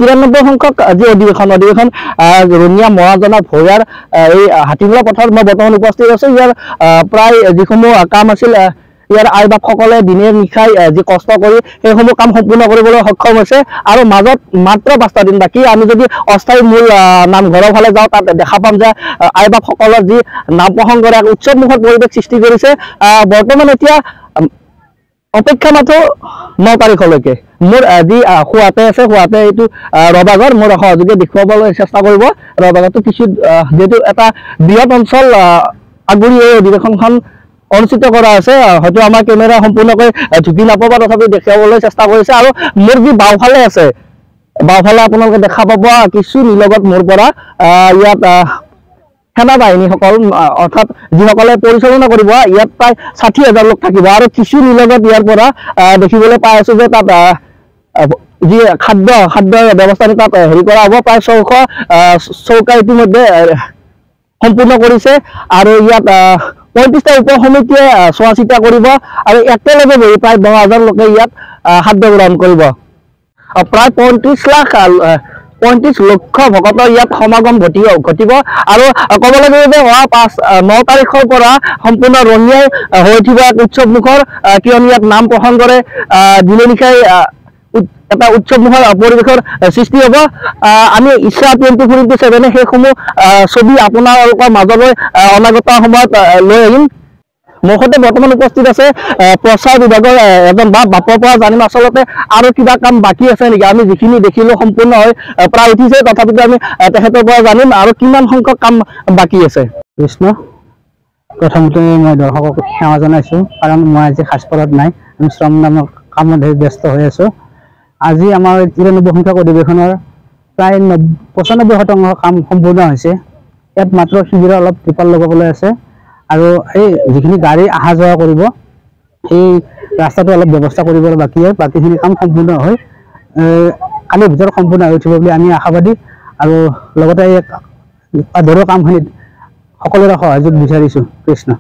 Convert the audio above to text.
93 সংখ্যক যি অধিৱেশন ৰঙিয়া মৰাজনা ভৈয়াৰ এই হাতীমৰা পথাৰত মই বৰ্তমান উপস্থিত আছো। ইয়াৰ প্ৰায় যিসমূহ কাম আছিল ইয়াৰ আই বাপসকলে দিনে নিশাই যি কষ্ট কৰি সেইসমূহ কাম সম্পূৰ্ণ কৰিবলৈ সক্ষম হৈছে আৰু মাজত মাত্ৰ 5টা দিন বাকী। আমি যদি অস্থায়ী মূল নামঘৰৰ ফালে যাওঁ তাত দেখা পাম যে আই বাপসকলৰ যি নাম প্ৰসংগৰে এক উৎসৱমুখৰ পৰিৱেশ সৃষ্টি কৰিছে। বৰ্তমান এতিয়া অপেক্ষা মাথো 9 তাৰিখলৈকে। মোৰ যি খুৱাতে আছে খুৱাতে এইটো ৰবাগৰ মোৰ সহযোগে দেখুৱাবলৈ চেষ্টা কৰিব। ৰবাগৰটো কিছু যেহেতু এটা বৃহৎ অঞ্চল আগুৰি এই অধিৱেশনখন অনুষ্ঠিত কৰা আছে, হয়তো আমাৰ কেমেৰা সম্পূৰ্ণকৈ ঢুকি নাপাব, তথাপি দেখুৱাবলৈ চেষ্টা কৰিছে। আৰু মোৰ যি বাওঁফালে আছে, বাওঁফালে আপোনালোকে দেখা পাব কিছু নিলগত মোৰ পৰা ইয়াত সেনা বাহিনীসকল অৰ্থাৎ যিসকলে পৰিচালনা কৰিব, ইয়াত প্ৰায় 60,000 লোক থাকিব আৰু কিছু নিলগত ইয়াৰ পৰা দেখিবলৈ পাই আছো যে তাত যি খাদ্যৰ ব্যৱস্থা তাত হেৰি কৰা হ'ব। প্ৰায় 600 চৌকা ইতিমধ্যে সম্পূৰ্ণ কৰিছে আৰু ইয়াত 35টা উপ সমিতিয়ে চোৱা চিতা কৰিব আৰু একেলগে বহি প্ৰায় 10,000 লোকে ইয়াত খাদ্য গ্ৰহণ কৰিব। প্ৰায় 35 লক্ষ ভকতৰ ইয়াত সমাগম ঘটিব আৰু ক'ব লাগিব যে 9 তাৰিখৰ পৰা সম্পূৰ্ণ ৰঙিয়াই হৈ উঠিব এক উৎসৱমুখৰ, কিয়নো ইয়াত নাম প্ৰসংগৰে দিনে নিশাই এটা উৎসৱমুখৰ পৰিৱেশৰ সৃষ্টি হ'ব। আমি ইচ্ছা 24/7 সেইসমূহ ছবি আপোনালোকৰ মাজলৈ অনাগত সময়ত লৈ আহিম। মোৰ সৈতে বৰ্তমান উপস্থিত আছে প্ৰচাৰ বিভাগৰ এজন বাপৰ পৰা জানিম আচলতে আৰু কিবা কাম বাকী আছে নেকি। আমি যিখিনি দেখিলো সম্পূৰ্ণ হৈ প্ৰায় উঠিছে, তথাপিতো আমি তেখেতৰ পৰা জানিম আৰু কিমান সংখ্যক কাম বাকী আছে। কৃষ্ণ, প্ৰথমতে মই দৰ্শকক সেৱা জনাইছো, কাৰণ মই আজি সাজপাৰত নাই, আমি শ্ৰম নামৰ কামত ব্যস্ত হৈ আছো। আজি আমাৰ 93 সংখ্যক অধিৱেশনৰ প্ৰায় 95% কাম সম্পূৰ্ণ হৈছে। ইয়াত মাত্ৰ শিবিৰৰ অলপ ত্ৰিপাল লগাবলৈ আছে আৰু এই যিখিনি গাড়ী অহা যোৱা কৰিব সেই ৰাস্তাটো অলপ ব্যৱস্থা কৰিবলৈ বাকী হয়। বাকীখিনি কাম সম্পূৰ্ণ হৈ কালিৰ ভিতৰত সম্পূৰ্ণ হৈ উঠিব বুলি আমি আশাবাদী আৰু লগতে এই আধৰুৱা কামখিনিত সকলোৰে সহযোগ বিচাৰিছো। কৃষ্ণ।